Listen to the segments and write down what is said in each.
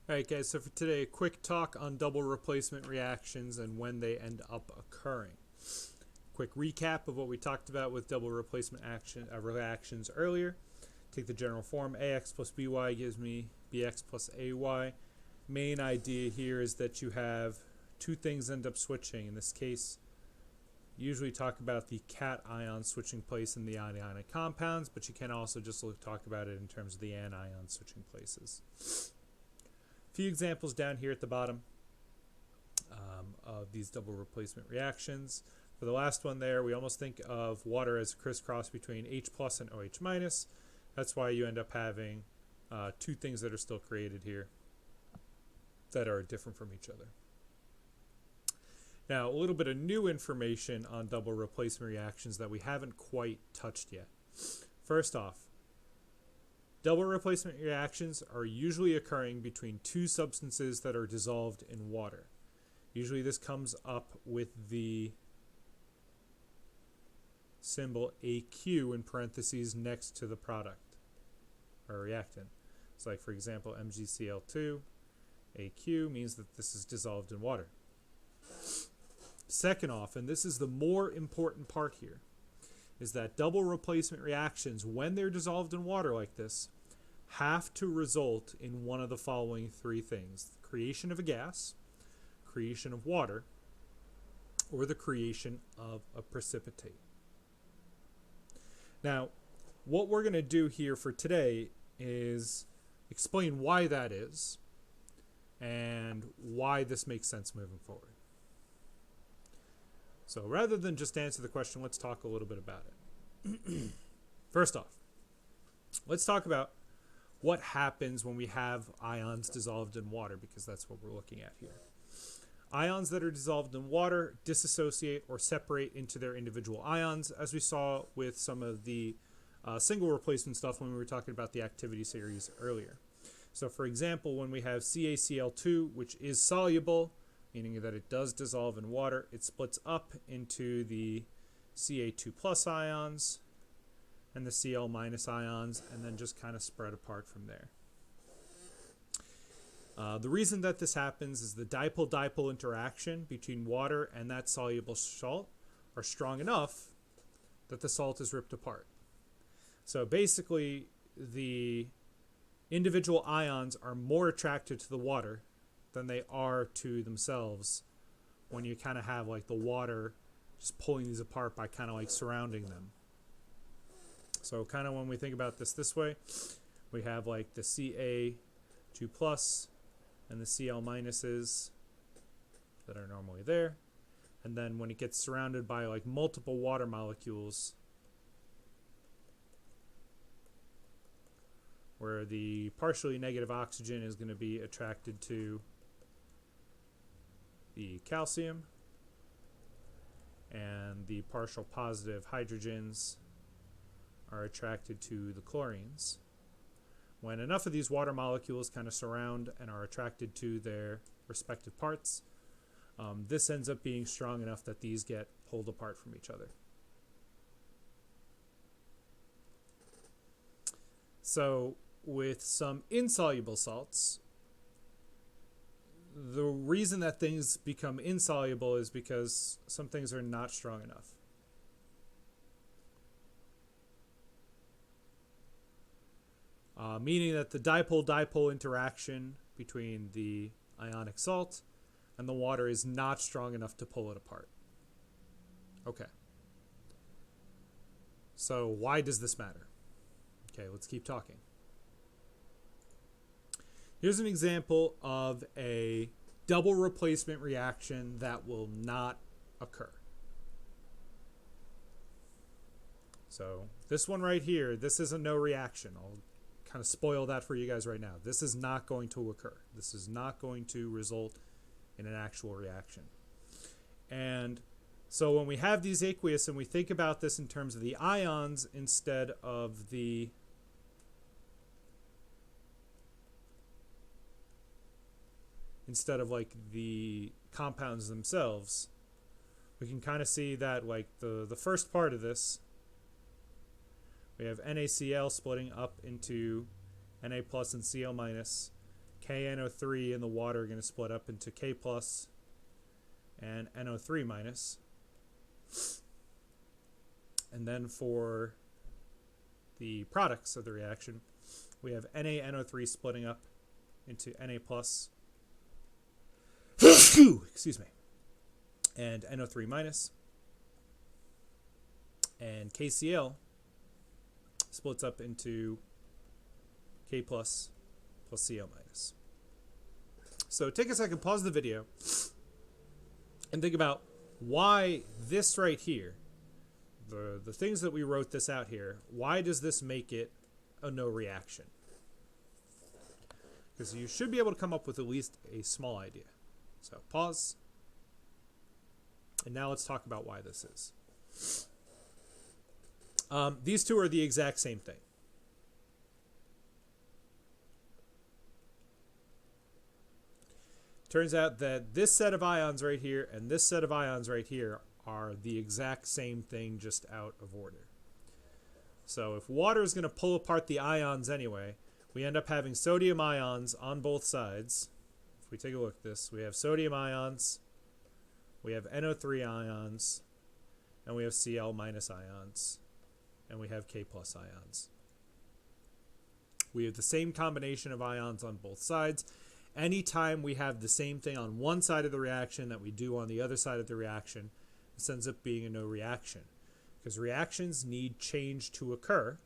Alright guys, so for today, a quick talk on double replacement reactions and when they end up occurring. Quick recap of what we talked about with double replacement reactions earlier. Take the general form, ax plus by gives me bx plus ay. Main idea here is that you have two things end up switching. In this case, usually talk about the cation switching place in the anionic compounds, but you can also just talk about it in terms of the anion switching places. Few examples down here at the bottom of these double replacement reactions. For the last one there, we almost think of water as a crisscross between H plus and OH minus. That's why you end up having two things that are still created here that are different from each other. Now, a little bit of new information on double replacement reactions that we haven't quite touched yet. First off, double replacement reactions are usually occurring between two substances that are dissolved in water. Usually this comes up with the symbol AQ in parentheses next to the product or reactant. So like for example MgCl2, AQ means that this is dissolved in water. Second off, and this is the more important part here, is that double replacement reactions, when they're dissolved in water like this, have to result in one of the following three things: the creation of a gas, creation of water, or the creation of a precipitate. Now, what we're going to do here for today is explain why that is and why this makes sense moving forward. So rather than just answer the question, let's talk a little bit about it. First off, let's talk about what happens when we have ions dissolved in water, because that's what we're looking at here. Ions that are dissolved in water dissociate or separate into their individual ions, as we saw with some of the single replacement stuff when we were talking about the activity series earlier. So for example, when we have CaCl2, which is soluble, meaning that it does dissolve in water, it splits up into the Ca2 plus ions and the Cl minus ions, and then just kind of spread apart from there. The reason that this happens is the dipole-dipole interaction between water and that soluble salt are strong enough that the salt is ripped apart. So basically, the individual ions are more attracted to the water than they are to themselves when you kind of have like the water just pulling these apart by kind of like surrounding them. So kind of when we think about this way, we have like the Ca2 plus and the Cl minuses that are normally there. And then when it gets surrounded by like multiple water molecules, where the partially negative oxygen is going to be attracted to the calcium and the partial positive hydrogens are attracted to the chlorines. When enough of these water molecules kind of surround and are attracted to their respective parts, this ends up being strong enough that these get pulled apart from each other. So with some insoluble salts, the reason that things become insoluble is because some things are not strong enough. Meaning that the dipole-dipole interaction between the ionic salt and the water is not strong enough to pull it apart. Okay. So why does this matter? Okay, let's keep talking. Here's an example of a double replacement reaction that will not occur. So this one right here, this is a no reaction. I'll kind of spoil that for you guys right now. This is not going to occur. This is not going to result in an actual reaction. And so when we have these aqueous and we think about this in terms of the ions instead of like the compounds themselves, we can kind of see that like the first part of this, we have NaCl splitting up into Na plus and Cl minus, KNO3 in the water are going to split up into K plus and NO3 minus. And then for the products of the reaction, we have NaNO3 splitting up into Na plus, excuse me, and NO3 minus, and KCl splits up into K plus Cl minus. So take a second, pause the video, and think about why this right here, the things that we wrote this out here, why does this make it a no reaction? Because you should be able to come up with at least a small idea. So pause. And now let's talk about why this is. These two are the exact same thing. Turns out that this set of ions right here and this set of ions right here are the exact same thing, just out of order. So if water is going to pull apart the ions anyway, we end up having sodium ions on both sides. If we take a look at this, we have sodium ions, we have NO3 ions, and we have Cl minus ions, and we have K plus ions. We have the same combination of ions on both sides. Anytime we have the same thing on one side of the reaction that we do on the other side of the reaction, this ends up being a no reaction, because reactions need change to occur,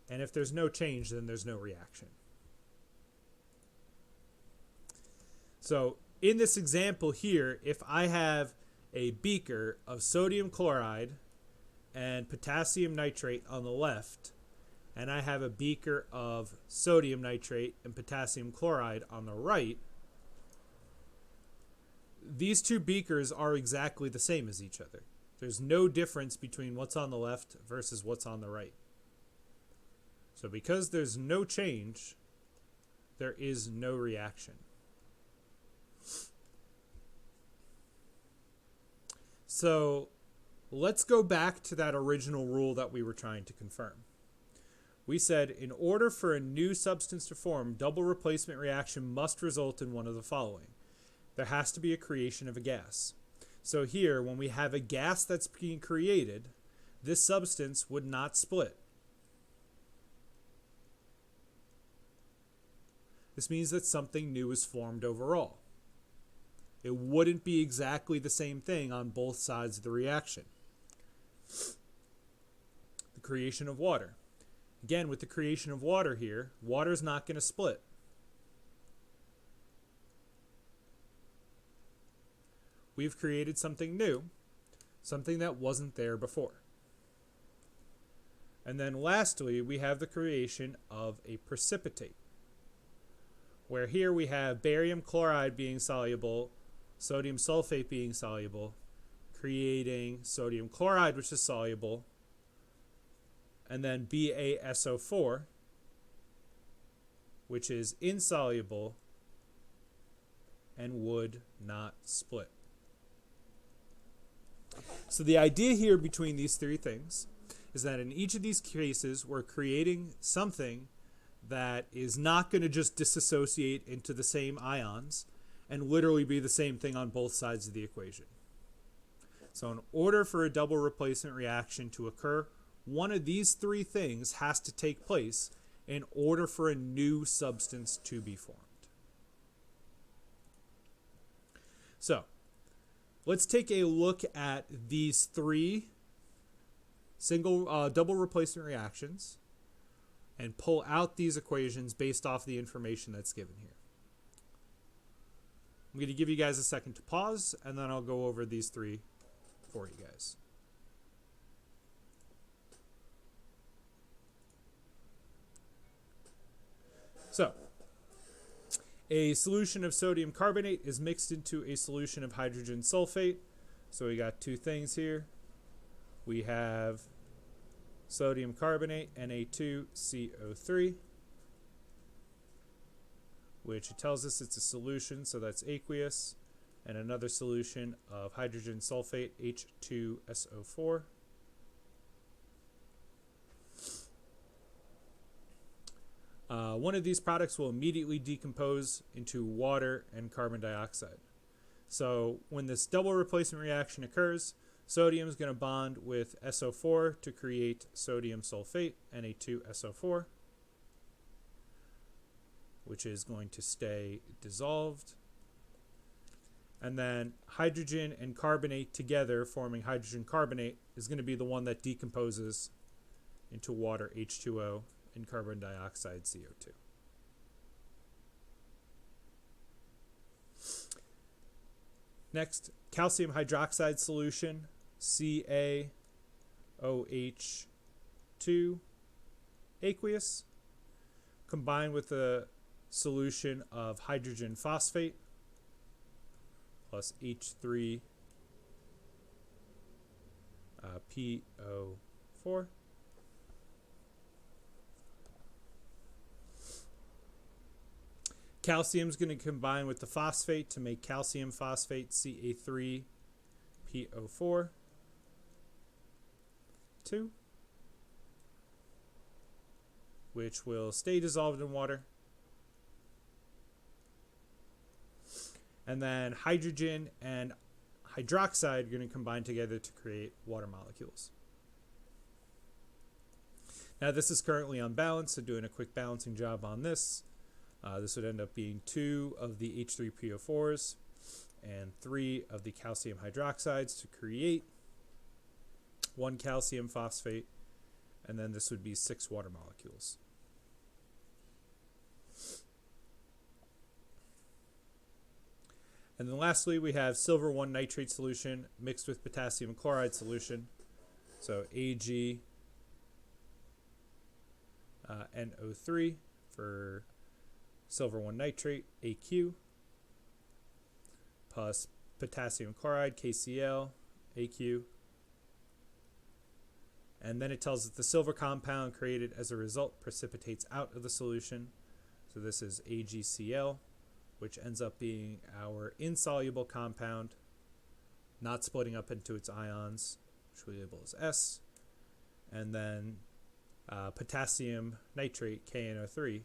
and if there's no change, then there's no reaction. So in this example here, if I have a beaker of sodium chloride and potassium nitrate on the left, and I have a beaker of sodium nitrate and potassium chloride on the right, these two beakers are exactly the same as each other. There's no difference between what's on the left versus what's on the right. So because there's no change, there is no reaction. So let's go back to that original rule that we were trying to confirm. We said in order for a new substance to form, double replacement reaction must result in one of the following. There has to be a creation of a gas. So here, when we have a gas that's being created, this substance would not split. This means that something new is formed overall. It wouldn't be exactly the same thing on both sides of the reaction. The creation of water. Again, with the creation of water here, water is not going to split. We've created something new, something that wasn't there before. And then lastly, we have the creation of a precipitate, where here we have barium chloride being soluble, sodium sulfate being soluble, creating sodium chloride, which is soluble, and then BaSO4, which is insoluble and would not split. So the idea here between these three things is that in each of these cases, we're creating something that is not going to just disassociate into the same ions and literally be the same thing on both sides of the equation. So in order for a double replacement reaction to occur, one of these three things has to take place in order for a new substance to be formed. So let's take a look at these three double replacement reactions and pull out these equations based off the information that's given here. I'm going to give you guys a second to pause, and then I'll go over these three for you guys. So, a solution of sodium carbonate is mixed into a solution of hydrogen sulfate. So we got two things here. We have sodium carbonate, Na2CO3, which tells us it's a solution, so that's aqueous, and another solution of hydrogen sulfate, H2SO4. One of these products will immediately decompose into water and carbon dioxide. So when this double replacement reaction occurs, sodium is going to bond with SO4 to create sodium sulfate, Na2SO4, which is going to stay dissolved. And then hydrogen and carbonate together forming hydrogen carbonate is going to be the one that decomposes into water, H2O, and carbon dioxide, CO2. Next, calcium hydroxide solution, CaOH2 aqueous, combined with a solution of hydrogen phosphate plus H3 PO4. Calcium is going to combine with the phosphate to make calcium phosphate, Ca3PO4 2, which will stay dissolved in water. And then hydrogen and hydroxide are going to combine together to create water molecules. Now this is currently unbalanced, so doing a quick balancing job on this. This would end up being 2 of the H3PO4s and 3 of the calcium hydroxides to create 1 calcium phosphate, and then this would be 6 water molecules. And then lastly, we have silver 1 nitrate solution mixed with potassium chloride solution. So AgNO3 for silver 1 nitrate, AQ, plus potassium chloride, KCl, AQ. And then it tells us the silver compound created as a result precipitates out of the solution. So this is AgCl, which ends up being our insoluble compound, not splitting up into its ions, which we label as S. And then potassium nitrate, KNO3,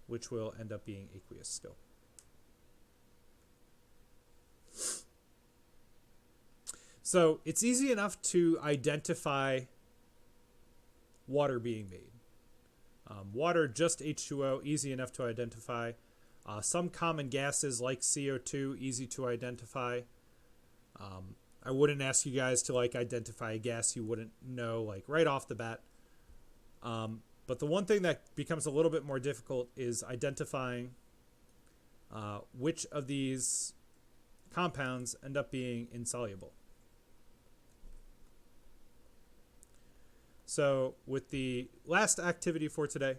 which will end up being aqueous still. So it's easy enough to identify water being made. Water, just H2O, easy enough to identify. Some common gases like CO2, easy to identify. I wouldn't ask you guys to identify a gas you wouldn't know right off the bat. But the one thing that becomes a little bit more difficult is identifying which of these compounds end up being insoluble. So with the last activity for today,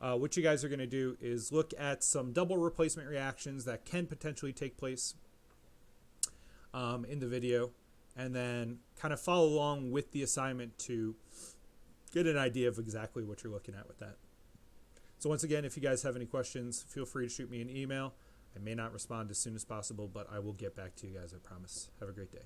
what you guys are going to do is look at some double replacement reactions that can potentially take place in the video, and then kind of follow along with the assignment to get an idea of exactly what you're looking at with that. So once again, if you guys have any questions, feel free to shoot me an email. I may not respond as soon as possible, but I will get back to you guys, I promise. Have a great day.